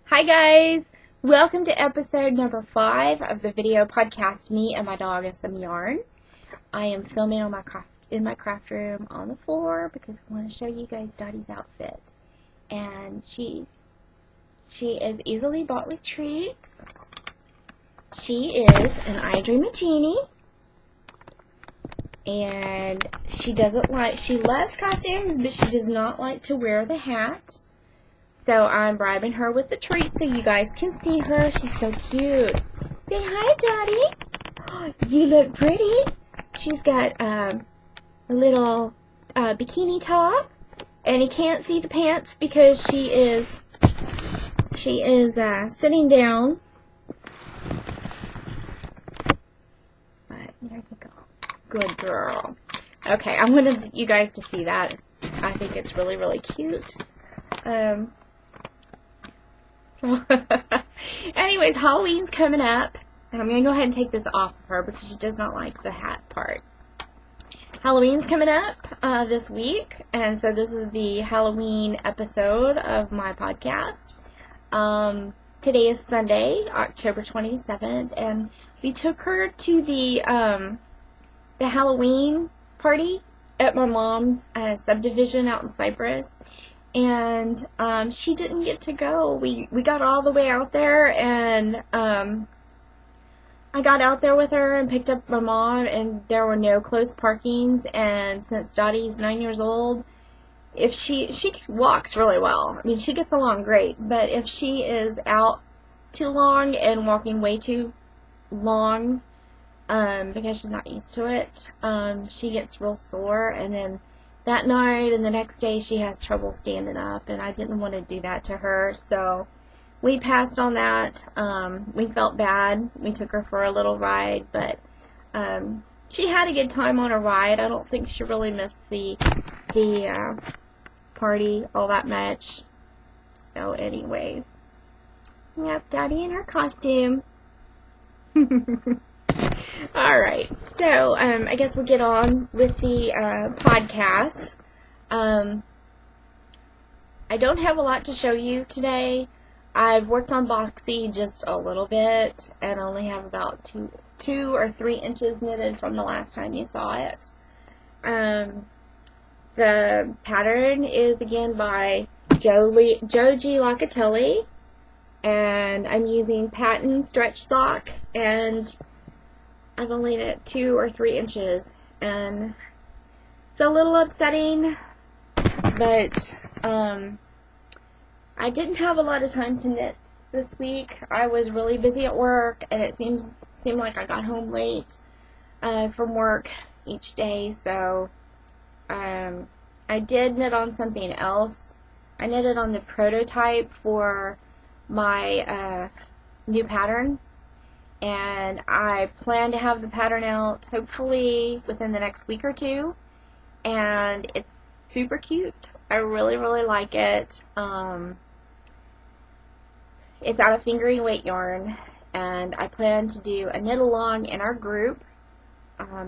Hi guys! Welcome to episode number 5 of the video podcast Me and My Dog and Some Yarn. I am filming in my craft room on the floor because I want to show you guys Dottie's outfit. And she is easily bought with treats. She is an Dream of Jeannie. And she loves costumes, but she does not like to wear the hat. So I'm bribing her with the treat so you guys can see her. She's so cute. Say hi, Dottie. You look pretty. She's got a little bikini top, and you can't see the pants because she is sitting down. But there you go. Good girl. Okay, I wanted you guys to see that. I think it's really, really cute. Anyways, Halloween's coming up, and I'm going to go ahead and take this off of her because she does not like the hat part. Halloween's coming up this week, and so this is the Halloween episode of my podcast. Today is Sunday, October 27th, and we took her to the Halloween party at my mom's subdivision out in Cypress. And she didn't get to go. We got all the way out there, and I got out there with her and picked up my mom, and there were no close parkings. And since Dottie's 9 years old, if she walks really well. I mean, she gets along great, but if she is out too long and walking way too long, because she's not used to it, she gets real sore, and then that night and the next day she has trouble standing up, and I didn't want to do that to her, so we passed on that. We felt bad. We took her for a little ride, but she had a good time on a ride. I don't think she really missed the party all that much. So anyways, yep, Dottie in her costume. Alright, so I guess we'll get on with the podcast. I don't have a lot to show you today. I've worked on Boxy just a little bit and only have about 2 or 3 inches knitted from the last time you saw it. The pattern is again by Joji Locatelli, and I'm using patent stretch sock, and I've only knit 2 or 3 inches, and it's a little upsetting, but I didn't have a lot of time to knit this week. I was really busy at work, and it seemed like I got home late from work each day, so I did knit on something else. I knitted on the prototype for my new pattern, and I plan to have the pattern out hopefully within the next week or 2, and it's super cute. I really, really like it. It's out of fingering weight yarn, and I plan to do a knit along in our group.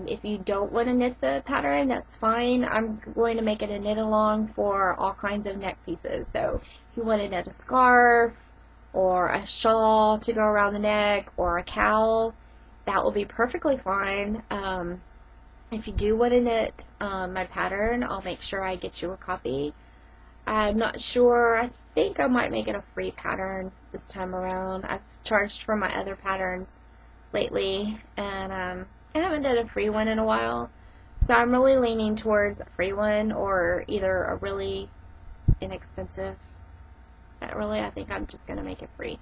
If you don't want to knit the pattern, that's fine. I'm going to make it a knit along for all kinds of neck pieces. So if you want to knit a scarf, or a shawl to go around the neck, or a cowl, that will be perfectly fine. If you do want to knit my pattern, I'll make sure I get you a copy. I'm not sure. I think I might make it a free pattern this time around. I've charged for my other patterns lately, and I haven't done a free one in a while, so I'm really leaning towards a free one or either a really inexpensive. But really, I think I'm just going to make it free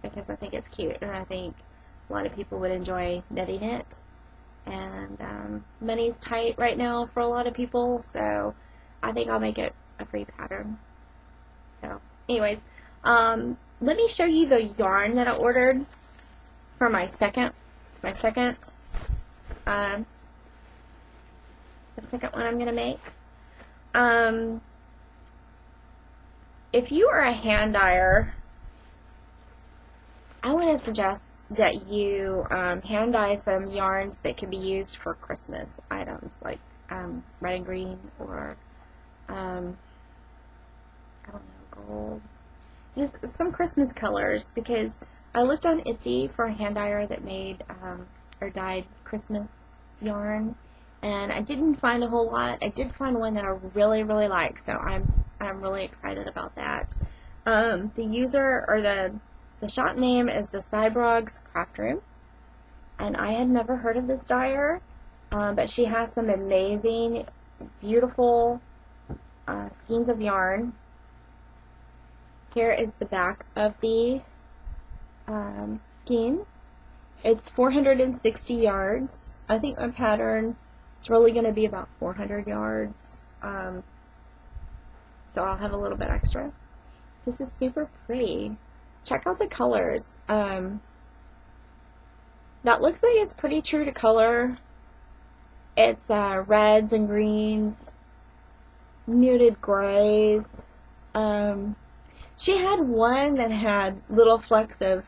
because I think it's cute, and I think a lot of people would enjoy knitting it. And money's tight right now for a lot of people, so I think I'll make it a free pattern. So, anyways, let me show you the yarn that I ordered for my second one I'm going to make. If you are a hand dyer, I want to suggest that you hand dye some yarns that can be used for Christmas items, like red and green, or I don't know, gold. just some Christmas colors, because I looked on Etsy for a hand dyer that made or dyed Christmas yarn, and I didn't find a whole lot. I did find one that I really, really like, so I'm really excited about that. The user, or the shop name is the Cybrog's Craft Room, and I had never heard of this dyer, but she has some amazing, beautiful skeins of yarn. Here is the back of the skein. It's 460 yards. I think my pattern is really going to be about 400 yards, so I'll have a little bit extra. This is super pretty. Check out the colors. That looks like it's pretty true to color. It's reds and greens, muted grays. She had one that had little flecks of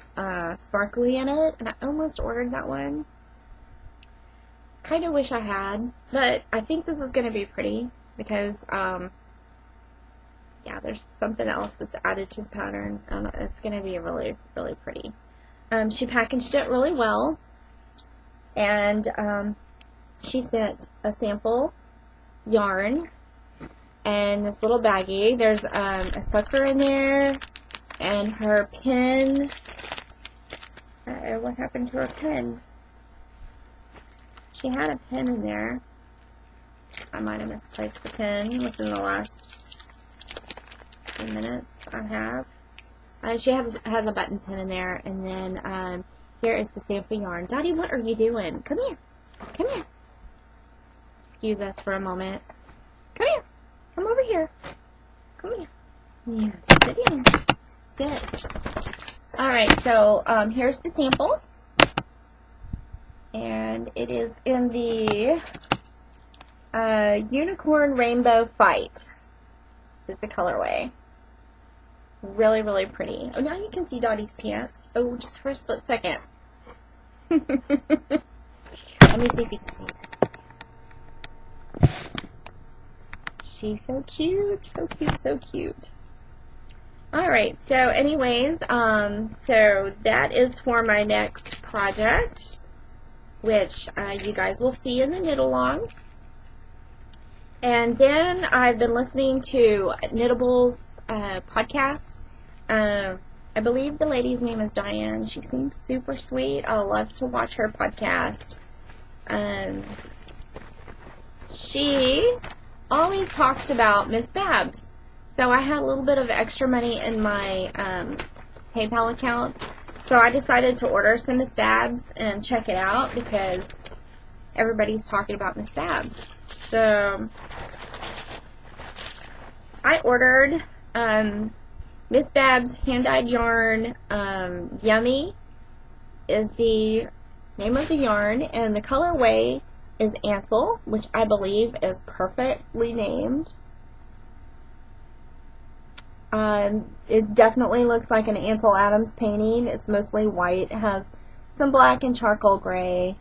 sparkly in it, and I almost ordered that one. Kind of wish I had, but I think this is going to be pretty because, yeah, there's something else that's added to the pattern, and it's going to be really, really pretty. She packaged it really well, and she sent a sample yarn and this little baggie. There's a sucker in there, and her pin. What happened to her pin? She had a pin in there. I might have misplaced the pin within the last few minutes. I have. She has a button pin in there, and then here is the sample yarn. Dottie, what are you doing? Come here. Come here. Excuse us for a moment. Come here. Come over here. Come here. Yeah, sit in. Sit. Alright, so here's the sample. And it is in the Unicorn Rainbow Fight is the colorway. Really, really pretty. Oh, now you can see Dottie's pants. Oh, just for a split second. Let me see if you can see. She's so cute, so cute, so cute. Alright, so anyways, so that is for my next project, which you guys will see in the knit along. And then I've been listening to Knittable's podcast. I believe the lady's name is Diane. She seems super sweet. I love to watch her podcast. She always talks about Miss Babs. So I had a little bit of extra money in my PayPal account. So I decided to order some Miss Babs and check it out because everybody's talking about Miss Babs. So I ordered Miss Babs hand-dyed yarn. Yummy is the name of the yarn, and the colorway is Ansel, which I believe is perfectly named. It definitely looks like an Ansel Adams painting. It's mostly white. It has some black and charcoal gray.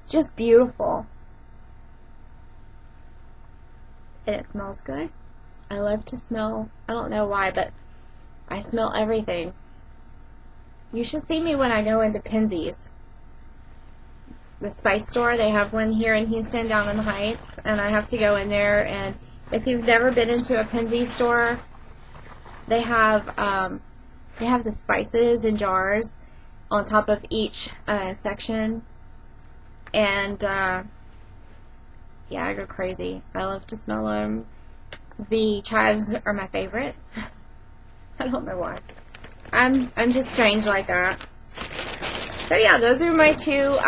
It's just beautiful. And it smells good. I love to smell, I don't know why, but I smell everything. You should see me when I go into Pinsy's. The spice store, they have one here in Houston down in the Heights, and I have to go in there, and if you've never been into a Pinsy store, they have the spices in jars on top of each section, and yeah, I go crazy. I love to smell them. The chives are my favorite. I don't know why. I'm just strange like that. So yeah, those are my two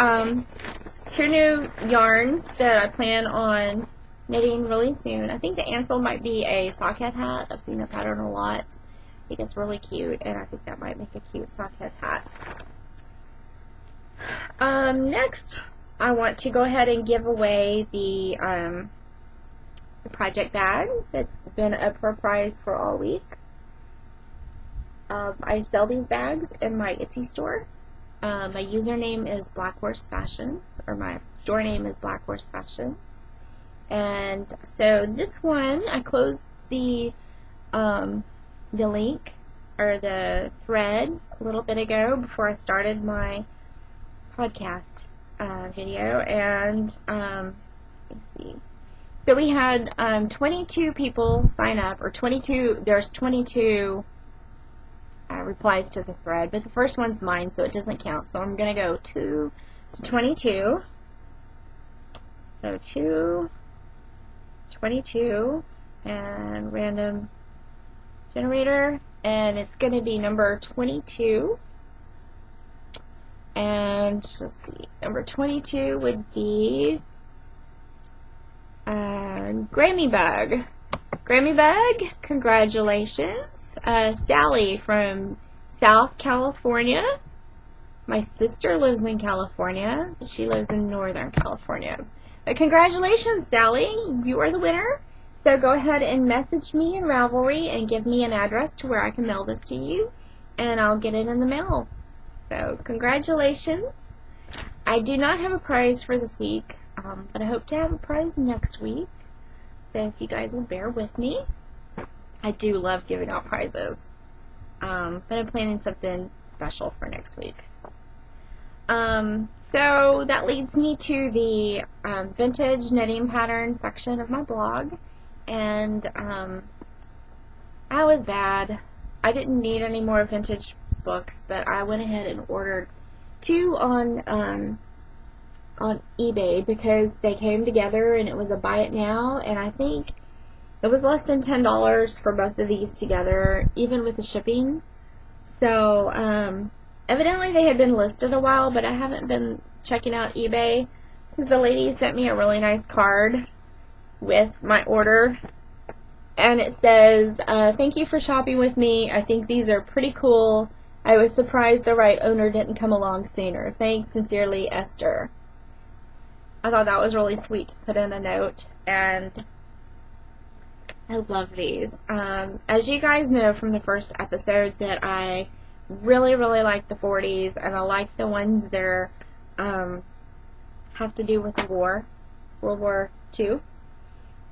new yarns that I plan on knitting really soon. I think the Ansel might be a sockhead hat. I've seen the pattern a lot. I think it's really cute, and I think that might make a cute sockhead hat. Next, I want to go ahead and give away the project bag that's been up for prize for all week. I sell these bags in my Etsy store. My username is Black Horse Fashions, or my store name is Black Horse Fashions. And so this one, I closed the link or the thread a little bit ago before I started my podcast video, and let's see. So we had 22 people sign up, or 22. There's 22 replies to the thread, but the first one's mine, so it doesn't count. So I'm gonna go to 22. So 22 and random generator, and it's gonna be number 22. And let's see, number 22 would be Grammy Bug. Grammy Bug, congratulations. Sally from South California. My sister lives in California. She lives in Northern California. But congratulations, Sally. You are the winner. So go ahead and message me in Ravelry and give me an address to where I can mail this to you, and I'll get it in the mail. So congratulations. I do not have a prize for this week, but I hope to have a prize next week. So if you guys will bear with me. I do love giving out prizes, but I'm planning something special for next week. So that leads me to the vintage knitting pattern section of my blog, and I was bad. I didn't need any more vintage books, but I went ahead and ordered 2 on eBay because they came together and it was a buy it now, and I think it was less than $10 for both of these together, even with the shipping. So evidently they had been listed a while, but I haven't been checking out eBay because the lady sent me a really nice card with my order, and it says, thank you for shopping with me. I think these are pretty cool. I was surprised the right owner didn't come along sooner. Thanks, sincerely, Esther. I thought that was really sweet to put in a note, and I love these. As you guys know from the first episode, that I really, really like the 40s, and I like the ones that have to do with the war, World War II.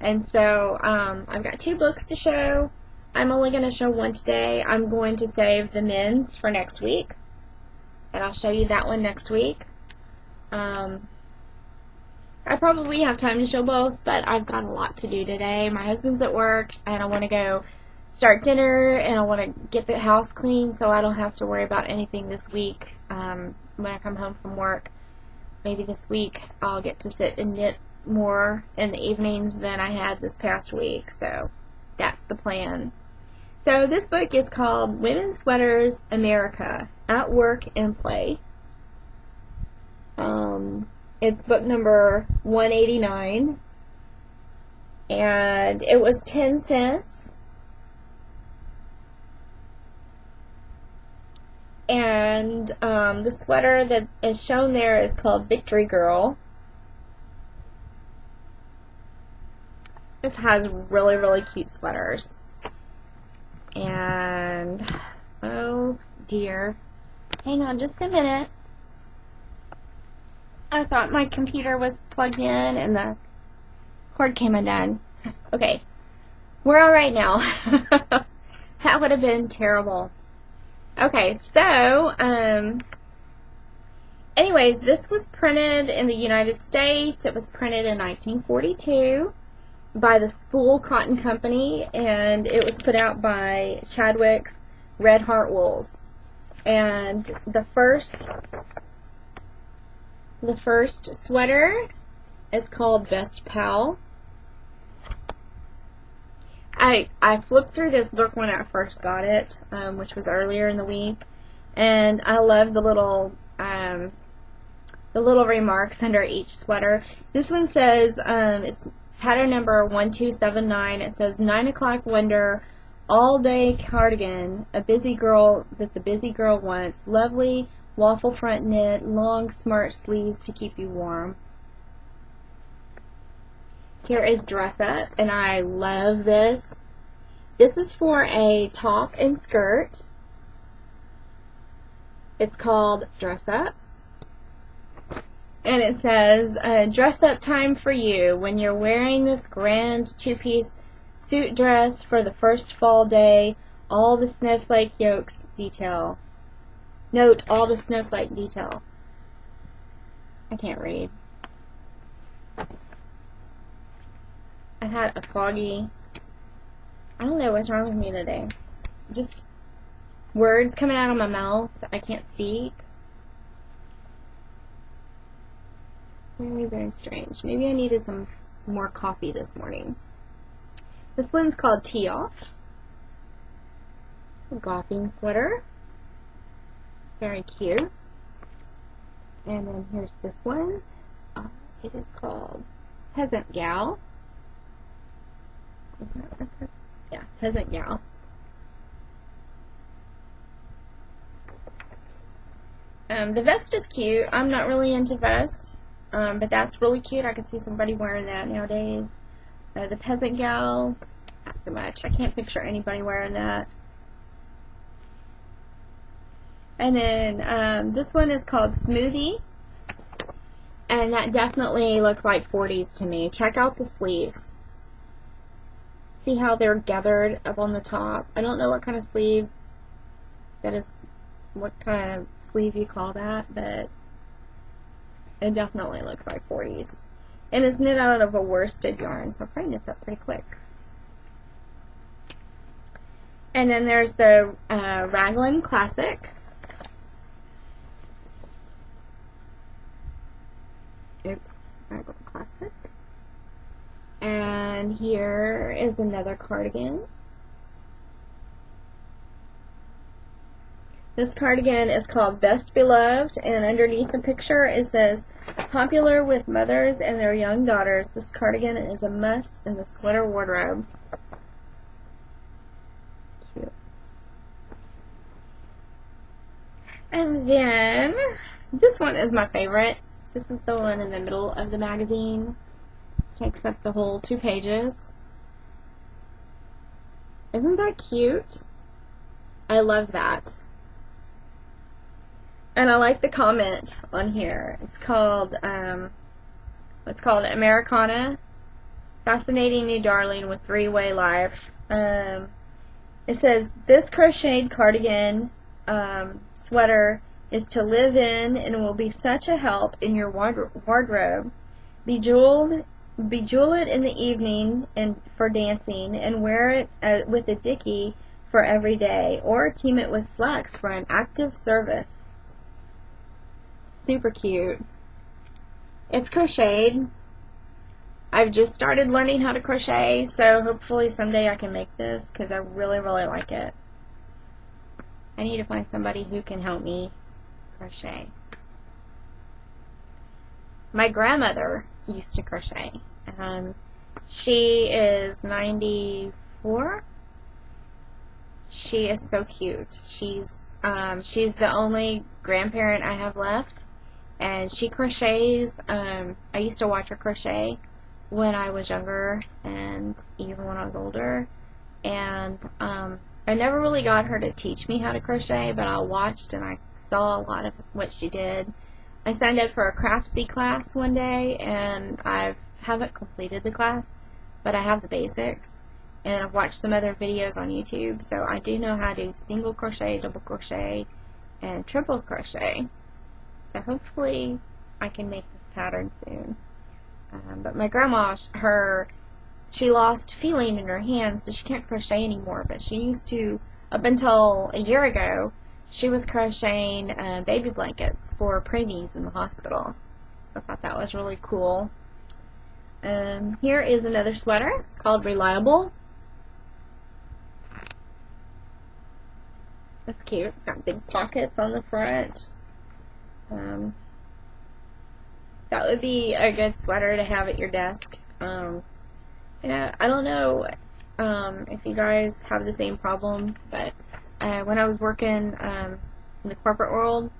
And so I've got 2 books to show. I'm only going to show one today. I'm going to save the men's for next week, and I'll show you that one next week. I probably have time to show both, but I've got a lot to do today. My husband's at work, and I want to go start dinner, and I want to get the house clean so I don't have to worry about anything this week when I come home from work. Maybe this week I'll get to sit and knit more in the evenings than I had this past week, so that's the plan. So this book is called Women's Sweaters America, At Work and Play. It's book number 189, and it was 10 cents. And the sweater that is shown there is called Victory Girl. This has really, really cute sweaters. And, oh dear, hang on just a minute. I thought my computer was plugged in and the cord came undone. Okay, we're all right now. That would have been terrible. Okay, so, anyways, this was printed in the United States. It was printed in 1942 by the Spool Cotton Company, and it was put out by Chadwick's Red Heart Wools. And the first sweater is called Best Pal. I flipped through this book when I first got it, which was earlier in the week, and I love the little remarks under each sweater. This one says, it's pattern number 1279. It says, 9 o'clock wonder, all day cardigan, a busy girl that the busy girl wants, lovely waffle front knit, long smart sleeves to keep you warm. Here is Dress Up, and I love this. This is for a top and skirt. It's called Dress Up. And it says, dress up time for you when you're wearing this grand 2-piece suit dress for the first fall day. all the snowflake yolks detail. Note all the snowflake detail. I can't read. I had a foggy, I don't know what's wrong with me today. Just words coming out of my mouth. I can't speak. Very, very strange. Maybe I needed some more coffee this morning. This one's called Tee Off. A golfing sweater. Very cute. And then here's this one. It is called Peasant Gal. Isn't that what this is? Yeah, Peasant Gal. The vest is cute. I'm not really into vest, but that's really cute. I could see somebody wearing that nowadays. The Peasant Gal, not so much. I can't picture anybody wearing that. And then this one is called Smoothie, and that definitely looks like 40s to me. Check out the sleeves. See how they're gathered up on the top. I don't know what kind of sleeve that is, what kind of sleeve you call that, but it definitely looks like 40s. And it's knit out of a worsted yarn, so it probably knits up pretty quick. And then there's the Raglan Classic. Oops, Raglan Classic. And here is another cardigan. This cardigan is called Best Beloved, and underneath the picture it says, popular with mothers and their young daughters, this cardigan is a must in the sweater wardrobe. Cute. And then, this one is my favorite. This is the one in the middle of the magazine. Takes up the whole 2 pages. Isn't that cute? I love that. And I like the comment on here. It's called Americana, Fascinating New Darling with 3-Way Life. It says, this crocheted cardigan sweater is to live in and will be such a help in your wardrobe. Bejewel it in the evening and for dancing, and wear it with a dickie for every day, or team it with slacks for an active service. Super cute. It's crocheted. I've just started learning how to crochet, so hopefully someday I can make this because I really, really like it. I need to find somebody who can help me crochet. My grandmother used to crochet. She is 94. She is so cute. She's the only grandparent I have left, and she crochets. I used to watch her crochet when I was younger and even when I was older, and I never really got her to teach me how to crochet, but I watched and I saw a lot of what she did. I signed up for a Craftsy class one day, and I haven't completed the class, but I have the basics, and I've watched some other videos on YouTube, so I do know how to single crochet, double crochet, and triple crochet. So hopefully I can make this pattern soon. But my grandma, she lost feeling in her hands, so she can't crochet anymore, but she used to, up until a year ago, she was crocheting baby blankets for preemies in the hospital. I thought that was really cool. Here is another sweater. It's called Reliable. That's cute. It's got big pockets on the front. That would be a good sweater to have at your desk. I don't know if you guys have the same problem, but when I was working in the corporate world,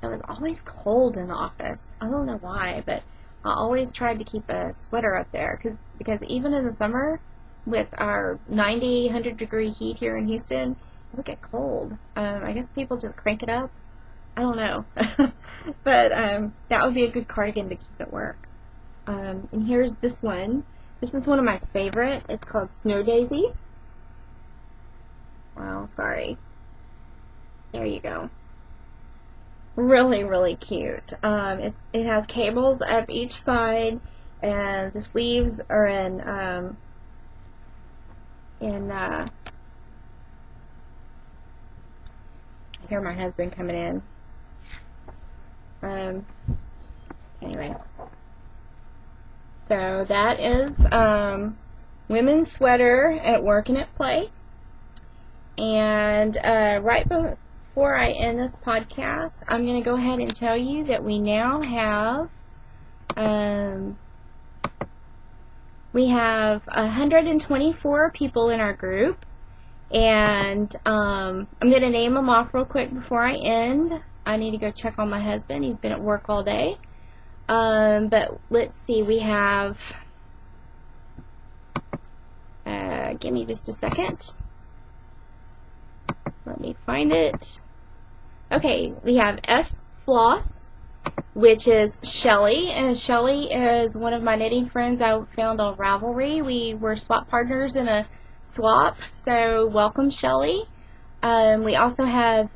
it was always cold in the office. I don't know why, but I always tried to keep a sweater up there because even in the summer, with our 90, 100 degree heat here in Houston, it would get cold. I guess people just crank it up. I don't know. But that would be a good cardigan to keep at work. And here's this one. This is one of my favorite. It's called Snow Daisy. Well, sorry. There you go. Really, really cute. It has cables up each side, and the sleeves are I hear my husband coming in. Anyways, so that is women's sweater at work and at play. And right before I end this podcast, I'm going to go ahead and tell you that we now have 124 people in our group, and I'm going to name them off real quick before I end. I need to go check on my husband. He's been at work all day. But let's see, we have, give me just a second. Let me find it. Okay, we have S. Floss, which is Shelly, and Shelly is one of my knitting friends I found on Ravelry. We were swap partners in a swap, so welcome, Shelly. We also have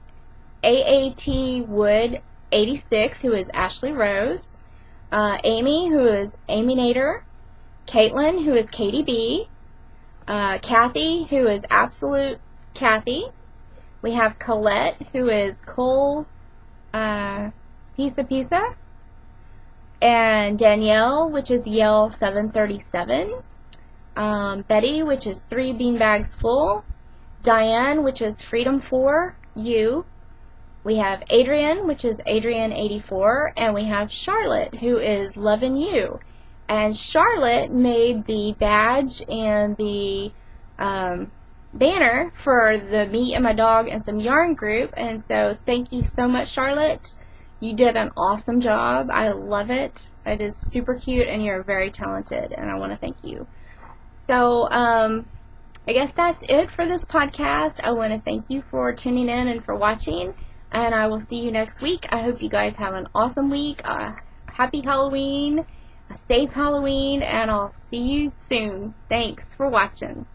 AAT Wood 86, who is Ashley Rose, Amy, who is Amy Nader, Caitlin, who is Katie B, Kathy, who is Absolute Kathy. We have Colette, who is Cole Pisa, and Danielle, which is Yell 737, Betty, which is 3 beanbags full, Diane, which is Freedom 4 U. We have Adrian, which is Adrian 84, and we have Charlotte, who is Lovin' You. And Charlotte made the badge and the banner for the Me and My Dog and Some Yarn group, and so thank you so much, Charlotte. You did an awesome job. I love it. It is super cute, and you're very talented, and I want to thank you. So I guess that's it for this podcast. I want to thank you for tuning in and for watching, and I will see you next week. I hope you guys have an awesome week. Happy Halloween, a safe Halloween, and I'll see you soon. Thanks for watching.